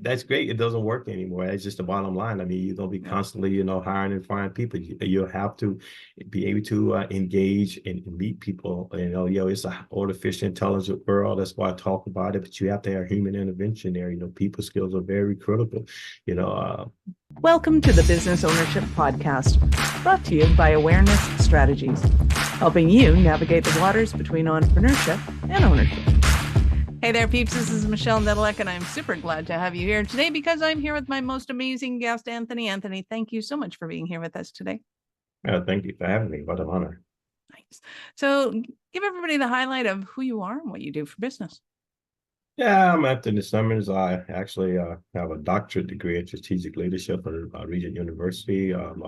That's great. It doesn't work anymore. That's just the bottom line. I mean, you're gonna be constantly, hiring and firing people. You'll have to be able to engage and meet people. It's an artificial intelligence world. That's why I talk about it. But you have to have human intervention there. People skills are very critical. You know, uh, Welcome to the Business Ownership Podcast, brought to you by Awareness Strategies, helping you navigate the waters between entrepreneurship and ownership. Hey there, peeps. This is Michelle Nedelec, and I'm super glad to have you here today because I'm here with my most amazing guest, Anthony. Anthony, thank you so much for being here with us today. thank you for having me. What an honor. Nice. So give everybody the highlight of who you are and what you do for business. Yeah, I'm Anthony Simmons. I actually have a doctorate degree in strategic leadership from Regent University. I'm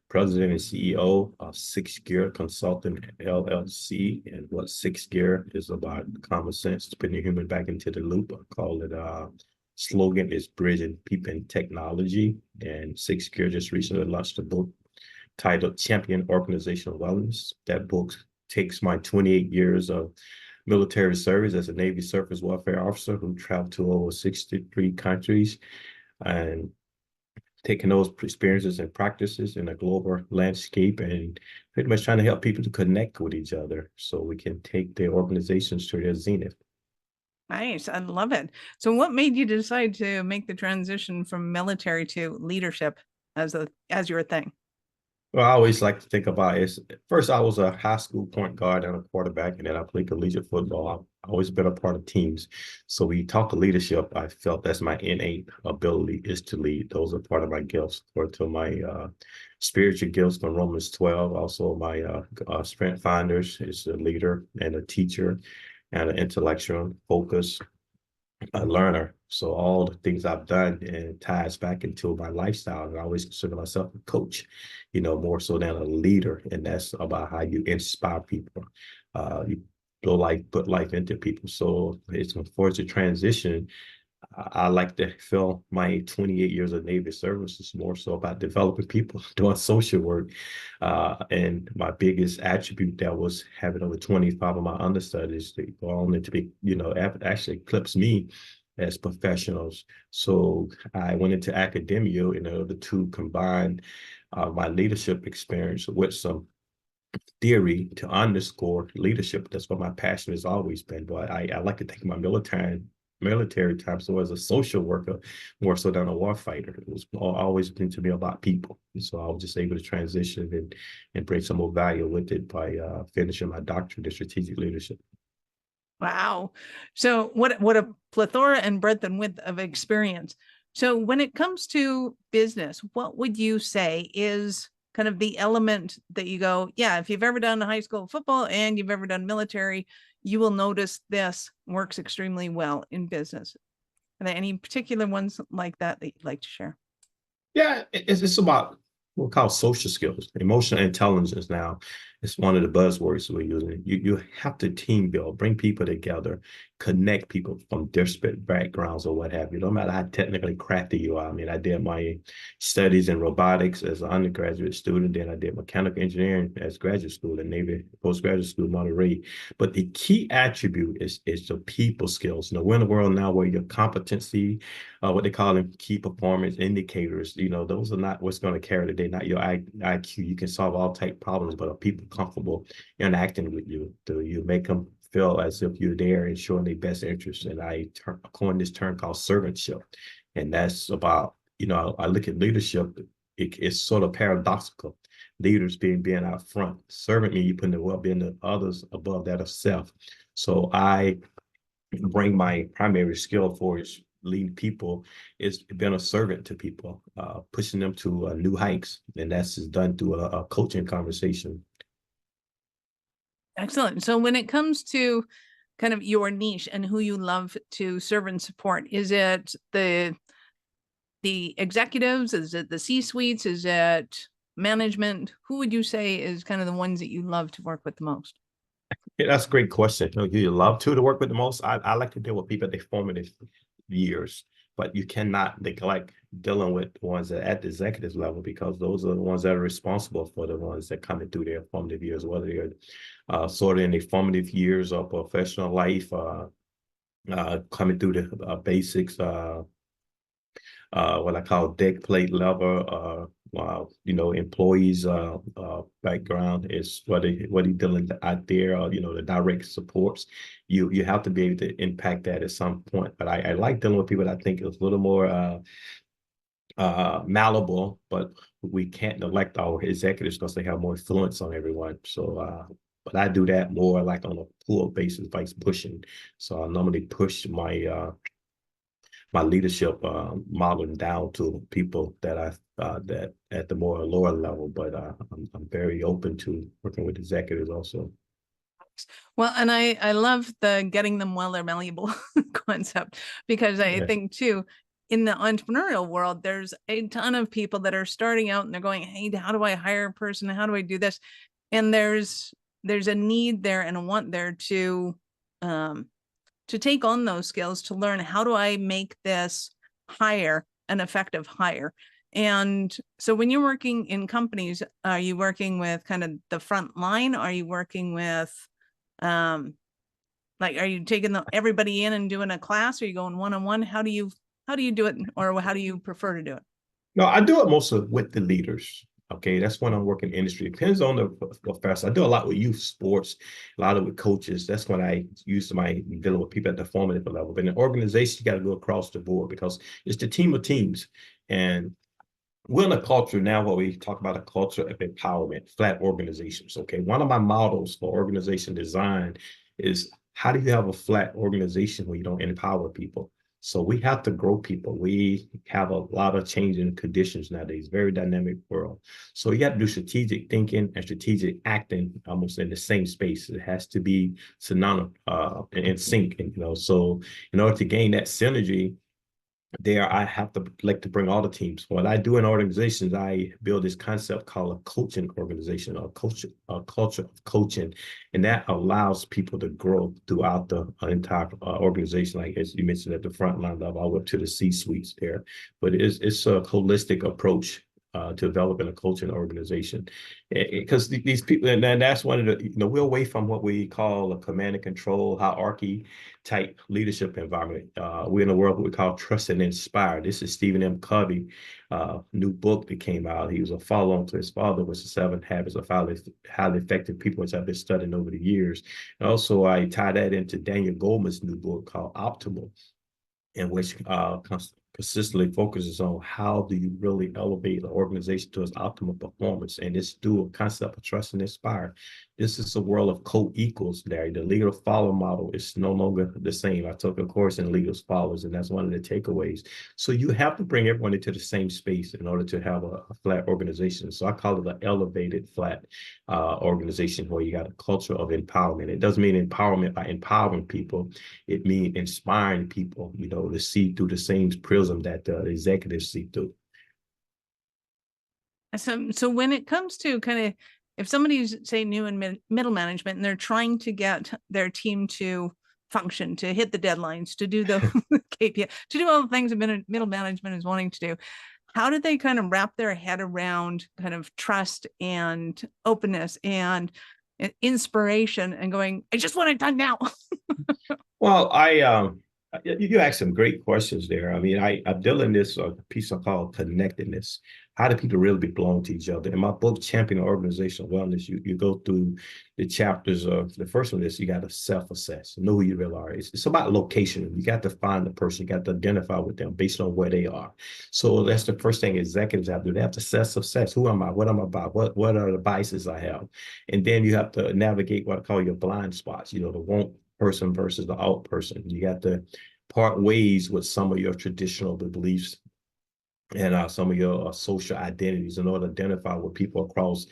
president and CEO of Sixth Gear Consulting LLC. And what Sixth Gear is about common sense, putting the human back into the loop. I call it slogan is bridging people and technology. And Sixth Gear just recently launched a book titled Champion Organizational Wellness. That book takes my 28 years of military service as a Navy surface warfare officer who traveled to over 63 countries and taking those experiences and practices in a global landscape and pretty much trying to help people to connect with each other so we can take their organizations to their zenith. Nice. I love it. So what made you decide to make the transition from military to leadership as your thing? Well, I always like to think about it. First, I was a high school point guard and a quarterback, and then I played collegiate football. I've always been a part of teams. So we talk of leadership. I felt that's my innate ability is to lead. Those are part of my gifts, or to my spiritual gifts from Romans 12. Also, my strength finders is a leader and a teacher and an intellectual focus, a learner. So all the things I've done and ties back into my lifestyle. And I always consider myself a coach, more so than a leader. And that's about how you inspire people. You put life into people. So it's unfortunate transition. I like to feel my 28 years of Navy service is more so about developing people, doing social work. And my biggest attribute that was having over 25 of my understudies to go on and to be, actually eclipse me as professionals. So I went into academia in order to combine my leadership experience with some theory to underscore leadership. That's what my passion has always been. But I like to think of my military time. So as a social worker, more so than a war fighter, it was always been to me about people. And so I was just able to transition and bring some more value with it by finishing my doctorate in strategic leadership. Wow. So what a plethora and breadth and width of experience. So when it comes to business, what would you say is kind of the element that you go, yeah, if you've ever done high school football and you've ever done military, you will notice this works extremely well in business. Are there any particular ones like that you'd like to share? Yeah, it's about what we call social skills. Emotional intelligence now is one of the buzzwords we're using. You have to team build, bring people together, connect people from disparate backgrounds or what have you. No matter how technically crafty you are. I mean, I did my studies in robotics as an undergraduate student. Then I did mechanical engineering as graduate school at Naval Postgraduate School, Monterey. But the key attribute is the people skills. We're in a world now where your competency, what they call them key performance indicators, those are not what's going to carry the day, not your IQ. You can solve all type problems, but are people comfortable interacting with you? Do you make them feel as if you're there and showing their best interest? And I coined this term called servantship. And that's about, I look at leadership, it's sort of paradoxical. Leaders being out front. Servant means you putting the well-being of others above that of self. So I bring my primary skill for is leading people is being a servant to people, pushing them to new heights. And that's just done through a coaching conversation. Excellent. So when it comes to kind of your niche and who you love to serve and support, is it the executives? Is it the C-suites? Is it management? Who would you say is kind of the ones that you love to work with the most? Yeah, that's a great question. You love to work with the most. I like to deal with people at their formative years, but you cannot neglect dealing with the ones that at the executive level, because those are the ones that are responsible for the ones that coming through their formative years, whether they're sort of in their formative years of professional life, coming through the basics, what I call deck plate level. Employees background is what he dealing out there, the direct supports. You have to be able to impact that at some point. But I like dealing with people that I think is a little more malleable, but we can't elect our executives because they have more influence on everyone. So but I do that more like on a pull basis, vice pushing. So I normally push my leadership modeling down to people that that at the more lower level, but I'm very open to working with executives also. Well, and I love the getting them while they're malleable concept, because I think too, in the entrepreneurial world, there's a ton of people that are starting out and they're going, hey, how do I hire a person? How do I do this? And there's a need there and a want there to take on those skills, to learn, how do I make this hire an effective hire? And so when you're working in companies, are you working with kind of the front line? Are you working with, like, are you taking everybody in and doing a class? Are you going one-on-one? How do you do it? Or how do you prefer to do it? No, I do it mostly with the leaders. Okay, that's when I'm working industry. Depends on the professor. I do a lot with youth sports, a lot of with coaches. That's when I use my dealing with people at the formative level. But in an organization, you got to go across the board because it's the team of teams. And we're in a culture now where we talk about a culture of empowerment, flat organizations. Okay, one of my models for organization design is, how do you have a flat organization where you don't empower people? So we have to grow people. We have a lot of changing conditions nowadays, very dynamic world. So you have to do strategic thinking and strategic acting almost in the same space. It has to be synonymous in sync. And, so in order to gain that synergy, there I have to like to bring all the teams. What I do in organizations, I build this concept called a coaching organization, a culture of coaching, and that allows people to grow throughout the entire organization. Like as you mentioned, at the front line level, all up to the C-suites there. But it's a holistic approach to developing a coaching organization, because these people, and that's one of the, we're away from what we call a command and control hierarchy type leadership environment. We're in a world we call trust and inspire. This is Stephen M. Covey, new book that came out. He was a follow-on to his father, was The 7 Habits of Highly Effective People, which I've been studying over the years. And also I tie that into Daniel Goleman's new book called Optimal, in which consistently focuses on how do you really elevate an organization to its optimal performance. And this dual concept of trust and inspire. This is a world of co-equals, Larry. The leader follower model is no longer the same. I took a course in leaders followers, and that's one of the takeaways. So you have to bring everyone into the same space in order to have a flat organization. So I call it an elevated flat organization, where you got a culture of empowerment. It doesn't mean empowerment by empowering people. It means inspiring people, to see through the same prism that the executives see through. So when it comes to kind of, if somebody's, say, new in middle management and they're trying to get their team to function, to hit the deadlines, to do the KPI, to do all the things that middle management is wanting to do, how do they kind of wrap their head around kind of trust and openness and inspiration and going, I just want it done now? Well, you asked some great questions there. I mean, I'm dealing this piece I call connectedness. How do people really belong to each other? In my book, Champion Organizational Wellness, you go through the chapters of, the first one is you got to self-assess, know who you really are. It's about location. You got to find the person, you got to identify with them based on where they are. So that's the first thing executives have to do. They have to self-assess. Who am I? What am I about? What are the biases I have? And then you have to navigate what I call your blind spots, the want person versus the out person. You got to part ways with some of your traditional beliefs and some of your social identities in order to identify with people across,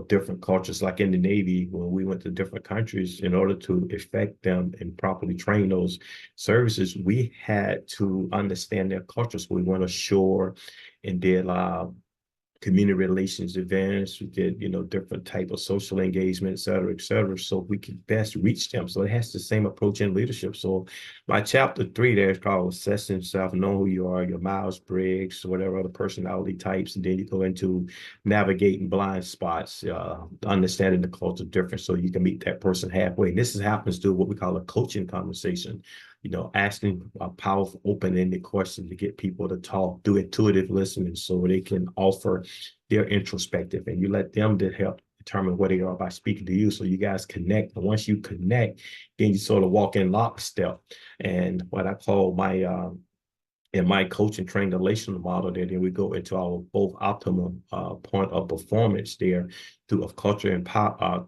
different cultures. Like in the Navy, when we went to different countries, in order to effect them and properly train those services, we had to understand their cultures. We went ashore and did community relations events. We did, different type of social engagement, et cetera, so we can best reach them. So it has the same approach in leadership. So my chapter 3 there is called Assessing Yourself, Know Who You Are, your Myers-Briggs, whatever other personality types. And then you go into navigating blind spots, understanding the culture difference so you can meet that person halfway. And this happens to what we call a coaching conversation. asking a powerful, open-ended question to get people to talk, do intuitive listening so they can offer their introspective, and you let them to help determine where they are by speaking to you. So you guys connect. And once you connect, then you sort of walk in lockstep. And what I call in my coaching training relational model there, then we go into our both optimum point of performance there through culture and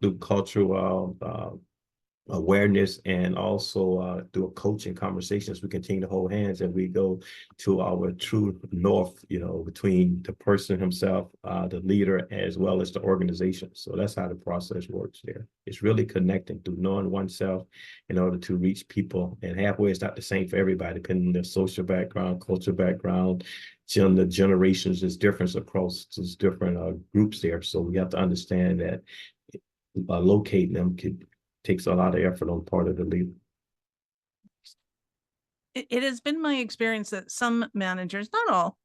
through cultural awareness, and also through coaching conversations. We continue to hold hands and we go to our true north, between the person himself, the leader, as well as the organization. So that's how the process works there. It's really connecting through knowing oneself in order to reach people. And halfway is not the same for everybody, depending on their social background, cultural background, the generations. Is difference across those different groups there. So we have to understand that locating them takes a lot of effort on the part of the leader. It has been my experience that some managers, not all,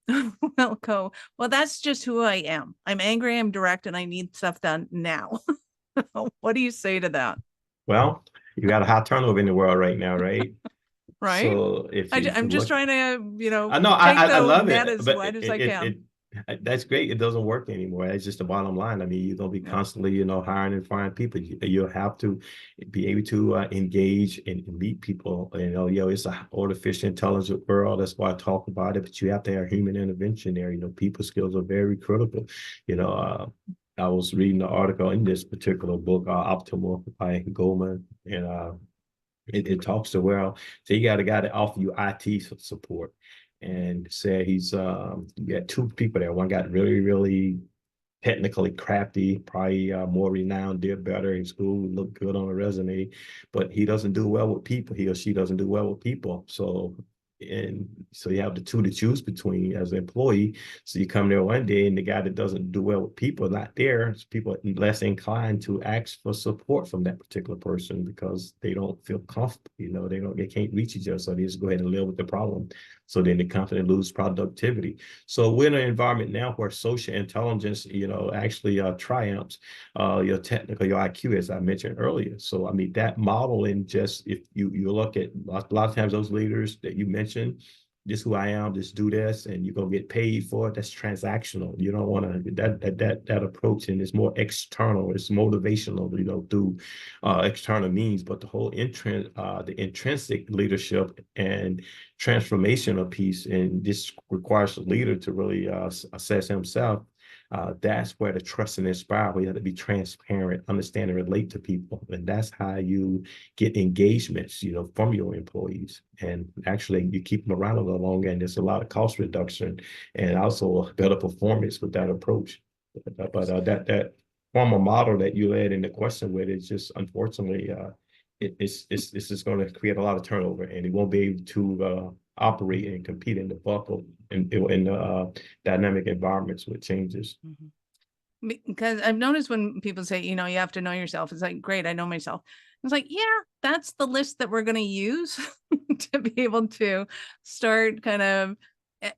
will go, well, that's just who I am. I'm angry, I'm direct, and I need stuff done now. What do you say to that? Well, you got a high turnover in the world right now, right? Right. So if I'm just trying to, I know, take I the love net it, as but wide as I can. that's great. It doesn't work anymore. It's just the bottom line. I mean, you're gonna be constantly, hiring and firing people. You'll have to be able to engage and meet people. It's an artificial intelligence world. That's why I talk about it. But you have to have human intervention there. People skills are very critical. I was reading the article in this particular book, Optimal by Goldman, and it talks to, well, so you got a guy that offer you IT support, and said you got two people there. One got really, really technically crafty, probably more renowned, did better in school, looked good on a resume, but he doesn't do well with people. He or she doesn't do well with people. So you have the two to choose between as an employee. So you come there one day and the guy that doesn't do well with people not there. So people are less inclined to ask for support from that particular person because they don't feel comfortable. They can't reach each other. So they just go ahead and live with the problem. So then the company lose productivity. So we're in an environment now where social intelligence, actually triumphs your technical, your IQ, as I mentioned earlier. So I mean, that model, and just if you look at a lot of times those leaders that you mentioned, this who I am, just do this, and you're gonna get paid for it. That's transactional. You don't want to that approach, and it's more external. It's motivational, through external means. But the whole the intrinsic leadership and transformational piece, and this requires the leader to really assess himself. That's where the trust and inspire, where you have to be transparent, understand and relate to people. And that's how you get engagements, from your employees. And actually you keep them around a little longer, and there's a lot of cost reduction and also better performance with that approach. But that former model that you led in the question with, it's just unfortunately it's just going to create a lot of turnover, and it won't be able to operate and compete in the buckle in dynamic environments with changes. Mm-hmm. Because I've noticed when people say, you have to know yourself, it's like, great, I know myself. It's like, yeah, that's the list that we're going to use to be able to start kind of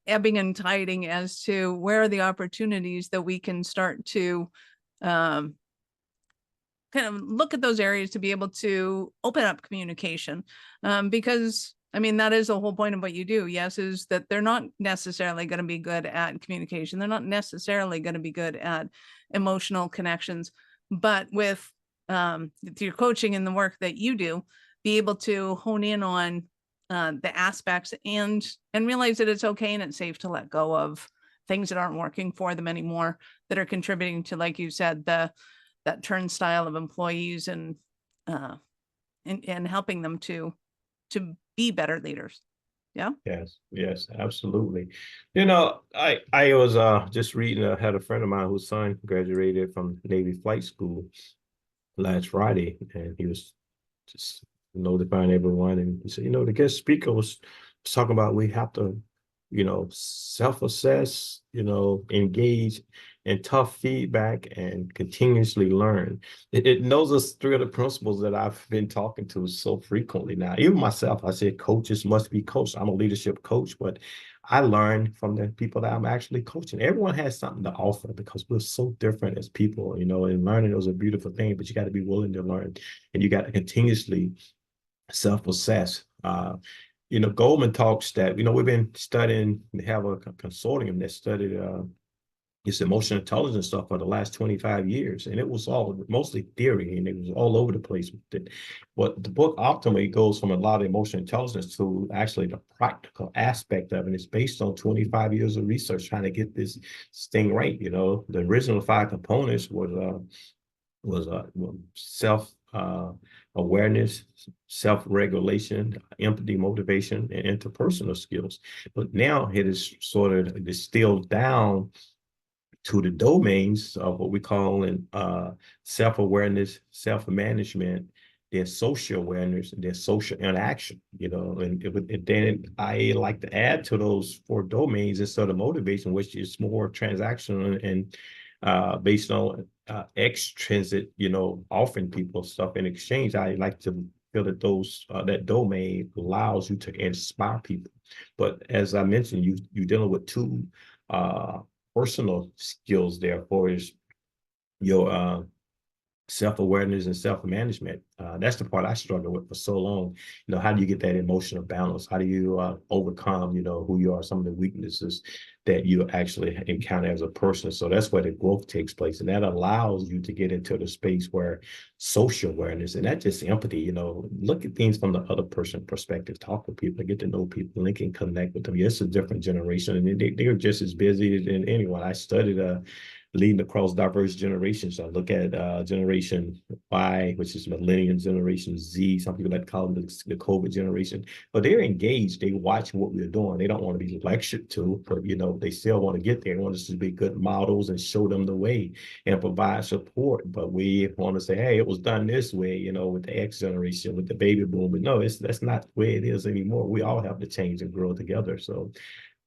ebbing and tiding as to where are the opportunities that we can start to kind of look at those areas to be able to open up communication. Because I mean, that is the whole point of what you do. Yes, is that they're not necessarily going to be good at communication. They're not necessarily going to be good at emotional connections, but with your coaching and the work that you do, be able to hone in on the aspects and realize that it's okay and it's safe to let go of things that aren't working for them anymore, that are contributing to, like you said, that turnstile of employees and helping them to be better leaders. Yeah. Yes, absolutely. I was just reading, I had a friend of mine whose son graduated from Navy flight school last Friday, and he was just notifying everyone, and he said, the guest speaker was talking about we have to, self-assess, engage in tough feedback and continuously learn. It knows us through the principles that I've been talking to so frequently now. Even myself, I said coaches must be coached. I'm a leadership coach, but I learn from the people that I'm actually coaching. Everyone has something to offer because we're so different as people, and learning is a beautiful thing, but you got to be willing to learn, and you got to continuously self-assess Goldman talks that, we've been studying, we have a consortium that studied this emotional intelligence stuff for the last 25 years. And it was all mostly theory, and it was all over the place with it. But the book ultimately goes from a lot of emotional intelligence to actually the practical aspect of it. It's based on 25 years of research trying to get this thing right. The original 5 components was self awareness, self-regulation, empathy, motivation, and interpersonal skills. But now it is sort of distilled down to the domains of what we call in self-awareness, self-management, their social awareness, and their social interaction, and then I like to add to those 4 domains instead of motivation, which is more transactional and based on extrinsic, offering people stuff in exchange. I like to feel that that domain allows you to inspire people. But as I mentioned, you're dealing with 2 personal skills there for is your self-awareness and self-management. That's the part I struggled with for so long. How do you get that emotional balance? How do you overcome, who you are, some of the weaknesses that you actually encounter as a person? So that's where the growth takes place. And that allows you to get into the space where social awareness, and not just empathy, look at things from the other person perspective, talk with people, get to know people, and can connect with them. It's a different generation, and they're just as busy as anyone. I studied leading across diverse generations. So I look at Generation Y, which is Millennium, Generation Z. Some people like to call them the COVID generation, but they're engaged. They watch what we're doing. They don't want to be lectured to, but they still want to get there. They want us to be good models and show them the way and provide support. But we want to say, hey, it was done this way, with the X generation, with the baby boom. But no, that's not the way it is anymore. We all have to change and grow together. So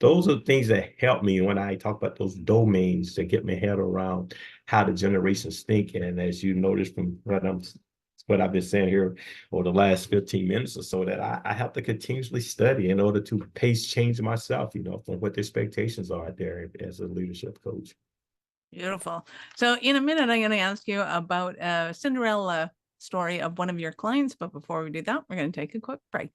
those are things that help me when I talk about those domains to get my head around how the generations think. And as you notice from what I've been saying here over the last 15 minutes or so, that I have to continuously study in order to pace change myself, from what the expectations are there as a leadership coach. Beautiful. So in a minute, I'm going to ask you about a Cinderella story of one of your clients. But before we do that, we're going to take a quick break.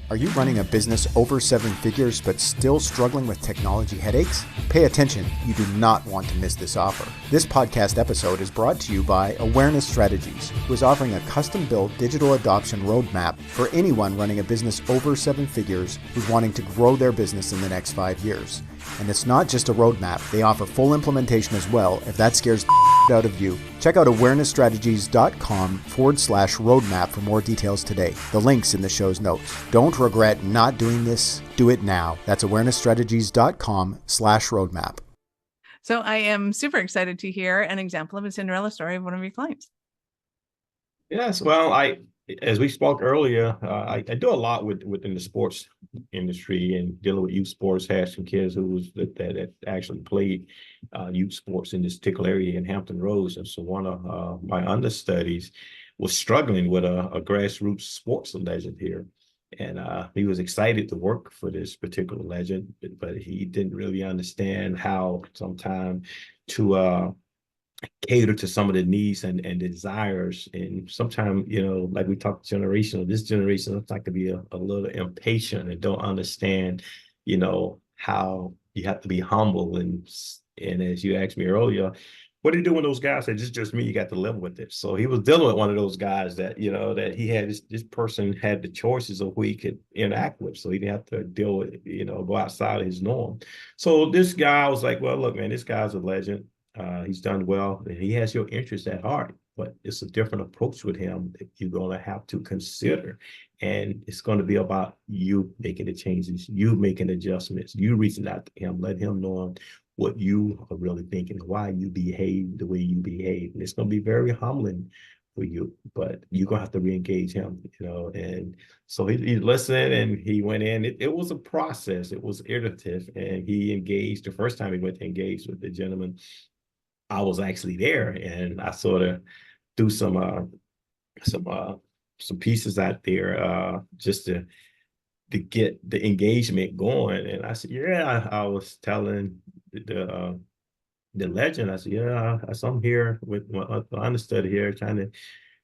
Are you running a business over 7 figures but still struggling with technology headaches? Pay attention, you do not want to miss this offer. This podcast episode is brought to you by Awareness Strategies, who is offering a custom-built digital adoption roadmap for anyone running a business over 7 figures who's wanting to grow their business in the next 5 years. And it's not just a roadmap, they offer full implementation as well if that scares the out of you. Check out awarenessstrategies.com/roadmap for more details today. The link's in the show's notes. Don't regret not doing this. Do it now. That's awarenessstrategies.com/roadmap. So I am super excited to hear an example of a Cinderella story of one of your clients. Yes, well, as we spoke earlier, I do a lot within the sports industry and dealing with youth sports. Had some kids that actually played youth sports in this particular area in Hampton Roads, and so one of my understudies was struggling with a grassroots sports legend here, and he was excited to work for this particular legend, but he didn't really understand how sometimes to cater to some of the needs and desires. And sometimes, like we talked generational, this generation looks like to be a little impatient and don't understand, how you have to be humble. And as you asked me earlier, what do you do when those guys say, it's just me, you got to live with it? So he was dealing with one of those guys that, that he had, this person had the choices of who he could interact with. So he didn't have to deal with, go outside of his norm. So this guy was like, well, look, man, this guy's a legend. He's done well, and he has your interest at heart, but it's a different approach with him that you're going to have to consider. And it's going to be about you making the changes, you making adjustments, you reaching out to him, let him know what you are really thinking, why you behave the way you behave. And it's going to be very humbling for you, but you're going to have to re-engage him, And so he listened and he went in. It was a process. It was iterative, and he engaged. The first time he went to engage with the gentleman, I was actually there, and I sort of do some pieces out there just to get the engagement going. And I said, yeah, I was telling the legend. I said, yeah, I'm here with my understudy here trying to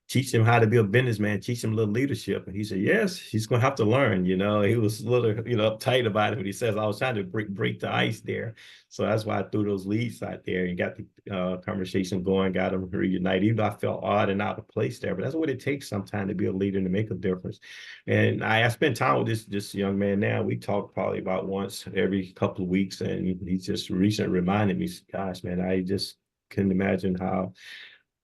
teach him how to be a businessman, teach him a little leadership. And he said, yes, he's going to have to learn. He was a little, uptight about it. But he says, I was trying to break the ice there. So that's why I threw those leads out there and got the conversation going, got them reunited, even though I felt odd and out of place there. But that's what it takes sometimes to be a leader and to make a difference. And I spent time with this young man now. We talk probably about once every couple of weeks. And he just recently reminded me, gosh, man, I just couldn't imagine how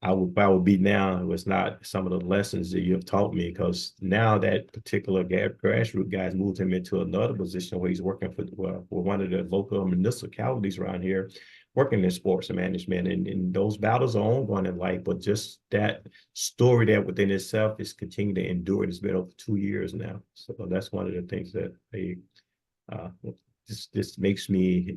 I would be now. It was not some of the lessons that you have taught me, because now that particular grassroots guys moved him into another position where he's working for one of the local municipalities around here, working in sports and management. And those battles are ongoing in life, but just that story that within itself is continuing to endure. It's been over 2 years now. So that's one of the things that they this makes me,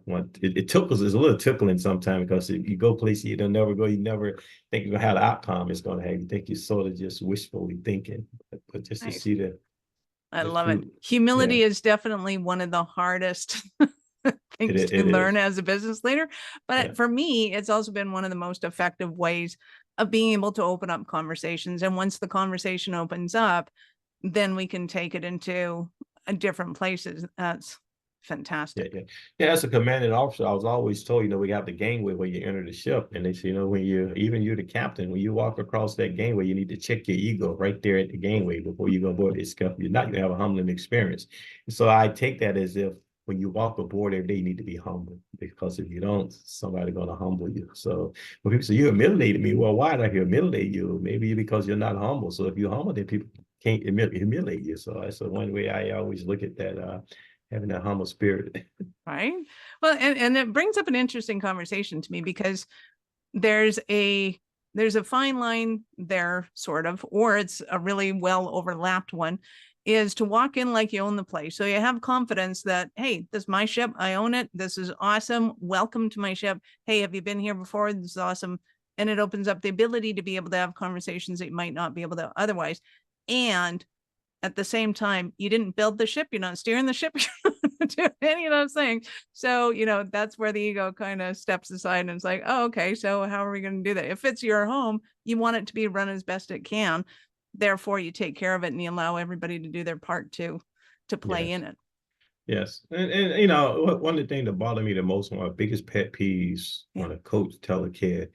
want it tickles. It's a little tickling sometimes, because if you go places you don't never go, you never think you're gonna have the outcome it's gonna have. You think you're sort of just wishfully thinking, but just to see I love it. Humility is definitely one of the hardest things to learn as a business leader. But for me, it's also been one of the most effective ways of being able to open up conversations. And once the conversation opens up, then we can take it into different places. That's fantastic. Yeah. As a commanding officer, I was always told, we have the gangway where you enter the ship, and they say, when you're the captain, when you walk across that gangway, you need to check your ego right there at the gangway before you go aboard this stuff. You're not gonna have a humbling experience. And so I take that as if when you walk aboard every day, you need to be humble, because if you don't, somebody's gonna humble you. So when people say, you humiliated me, well, why did I humiliate you? Maybe because you're not humble. So if you're humble, then people can't humiliate you. So that's one way I always look at that, having that humble spirit. Right. Well, and it brings up an interesting conversation to me, because there's a fine line there, sort of, or it's a really well overlapped one, is to walk in like you own the place. So you have confidence that, hey, this is my ship. I own it. This is awesome. Welcome to my ship. Hey, have you been here before? This is awesome. And it opens up the ability to be able to have conversations that you might not be able to otherwise. And at the same time, you didn't build the ship. You're not steering the ship. You're not doing any of those things. So, that's where the ego kind of steps aside, and it's like, oh, okay, so how are we going to do that? If it's your home, you want it to be run as best it can. Therefore, you take care of it and you allow everybody to do their part to play in it. Yes. And one of the things that bother me the most, one of my biggest pet peeves, when a coach tell a kid,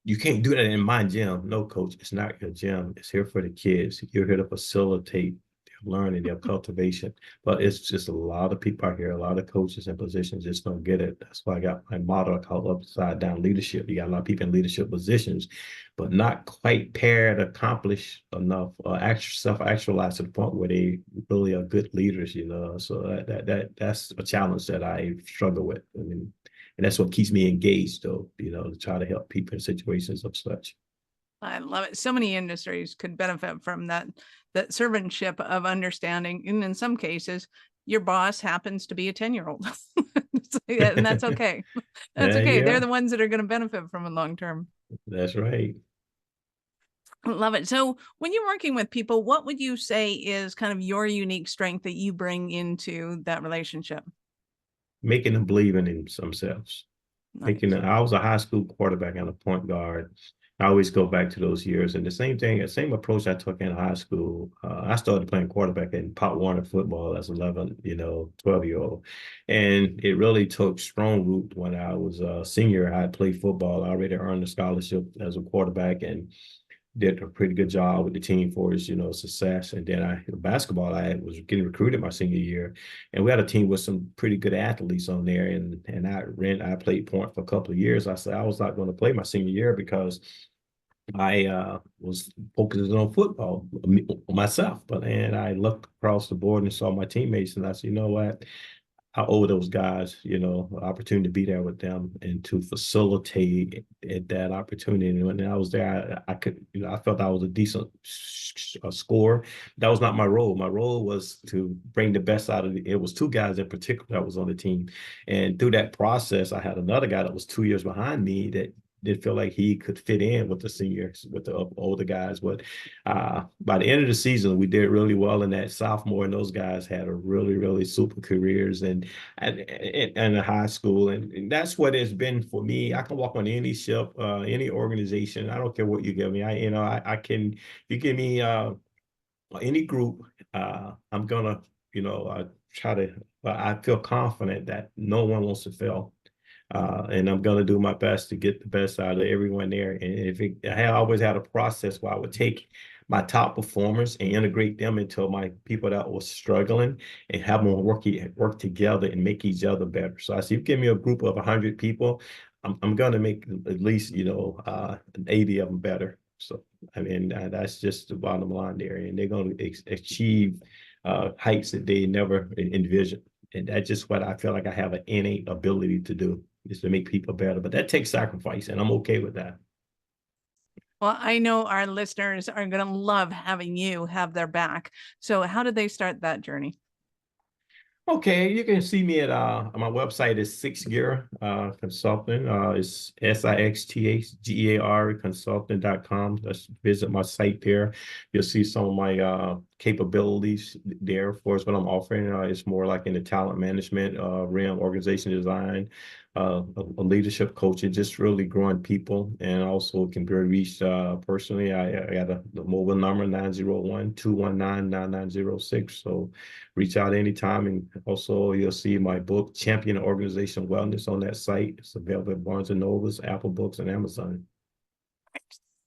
you can't do that in my gym. No, coach, it's not your gym. It's here for the kids. You're here to facilitate their learning, their cultivation. But it's just a lot of people out here, a lot of coaches and positions just don't get it. That's why I got my motto called upside down leadership. You got a lot of people in leadership positions, but not quite paired, accomplished enough, self-actualized to the point where they really are good leaders, So that's a challenge that I struggle with. And that's what keeps me engaged, though, to try to help people in situations of such. I love it. So many industries could benefit from that servantship of understanding. And in some cases, your boss happens to be a 10-year-old. And that's okay. That's okay. They're the ones that are going to benefit from it long term. That's right. I love it. So when you're working with people, what would you say is kind of your unique strength that you bring into that relationship? Making them believe in themselves. Nice. I was a high school quarterback and a point guard. I always go back to those years, and the same approach I took in high school. I started playing quarterback in Pop Warner football as 11, 12-year-old. And it really took strong root when I was a senior. I played football. I already earned a scholarship as a quarterback and did a pretty good job with the team for its, success. And then basketball, I was getting recruited my senior year, and we had a team with some pretty good athletes on there. And I played point for a couple of years. I said I was not going to play my senior year because I was focusing on football myself. And I looked across the board and saw my teammates, and I said, you know what? I owe those guys, opportunity to be there with them and to facilitate that opportunity. And when I was there, I could, I felt I was a decent scorer. That was not my role. My role was to bring the best out of it was two guys in particular that was on the team. And through that process, I had another guy that was 2 years behind me that didn't feel like he could fit in with the seniors, with the older guys. But by the end of the season, we did really well in that sophomore, and those guys had a really, really super careers and the high school. And that's what it's been for me. I can walk on any ship, any organization. I don't care what you give me. I can, you give me any group, I'm gonna, try to, I feel confident that no one wants to fail. And I'm going to do my best to get the best out of everyone there. And I always had a process where I would take my top performers and integrate them into my people that were struggling and have them work together and make each other better. So I see, if you give me a group of 100 people, I'm going to make at least, 80 of them better. So, that's just the bottom line there. And they're going to achieve heights that they never envisioned. And that's just what I feel like I have an innate ability to do, is to make people better. But that takes sacrifice, and I'm okay with that. Well, I know our listeners are going to love having you have their back. So how did they start that journey? Okay, you can see me at my website is Sixth Gear Consulting. It's SIXTHGEAR consulting.com. Let's visit my site there. You'll see some of my capabilities there. Of course, what I'm offering is more like in the talent management realm, organization design, a leadership coaching, just really growing people, and also can be reached personally. I got the mobile number 901-219-9906. So reach out anytime. And also you'll see my book, Champion Organization Wellness, on that site. It's available at Barnes & Nobles, Apple Books, and Amazon.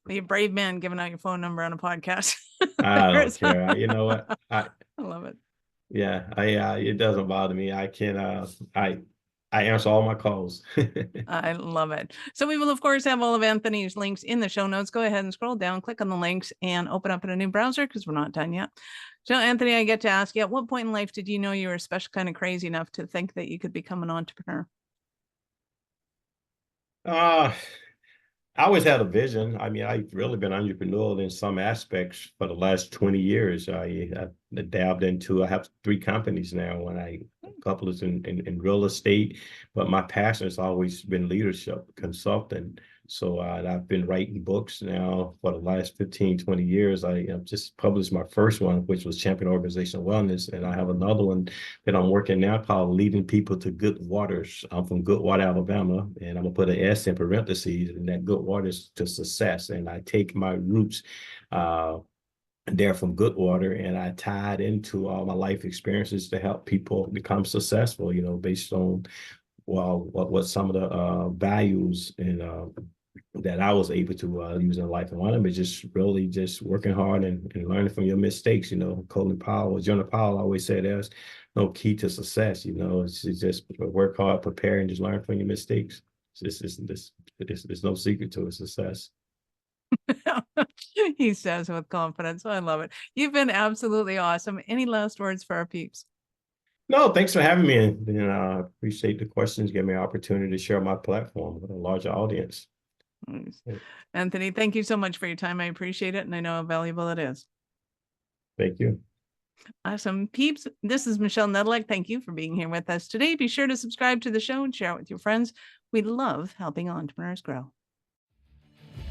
You're a brave man giving out your phone number on a podcast. I don't care. You know what? I love it. Yeah, it doesn't bother me. I answer all my calls. I love it. So we will, of course, have all of Anthony's links in the show notes. Go ahead and scroll down, click on the links, and open up in a new browser, because we're not done yet. So, Anthony, I get to ask you, at what point in life did you know you were special kind of crazy enough to think that you could become an entrepreneur? I always had a vision. I've really been entrepreneurial in some aspects for the last 20 years. I dabbed into, I have 3 companies now, and a couple is in real estate, but my passion has always been leadership, consulting. So I've been writing books now for the last 15, 20 years. I just published my first one, which was Champion Organizational Wellness. And I have another one that I'm working now called Leading People to Good Waters. I'm from Goodwater, Alabama, and I'm going to put an S in parentheses, and that good waters to success. And I take my roots there from Goodwater, and I tied into all my life experiences to help people become successful, based on what some of the values and that I was able to use in life. And one of them is just really just working hard and learning from your mistakes. Colin Powell, Jonah Powell always said there's no key to success. It's just work hard, prepare, and just learn from your mistakes. There's no secret to a success. He says with confidence. I love it. You've been absolutely awesome. Any last words for our peeps? No, thanks for having me. And I appreciate the questions. Give me an opportunity to share my platform with a larger audience. Nice. Anthony, thank you so much for your time. I appreciate it, and I know how valuable it is. Thank you. Awesome. Peeps, this is Michelle Nedelec. Thank you for being here with us today. Be sure to subscribe to the show and share it with your friends. We love helping entrepreneurs grow.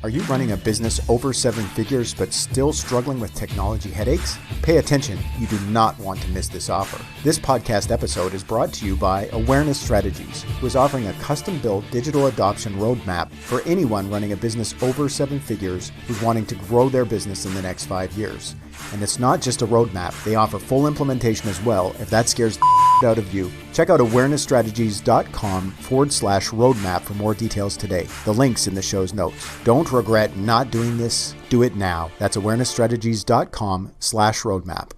Are you running a business over 7 figures but still struggling with technology headaches? Pay attention, you do not want to miss this offer. This podcast episode is brought to you by Awareness Strategies, who is offering a custom-built digital adoption roadmap for anyone running a business over 7 figures who's wanting to grow their business in the next 5 years. And it's not just a roadmap, they offer full implementation as well if that scares the out of you. Check out awarenessstrategies.com/roadmap for more details today. The link's in the show's notes. Don't regret not doing this. Do it now. That's awarenessstrategies.com/roadmap.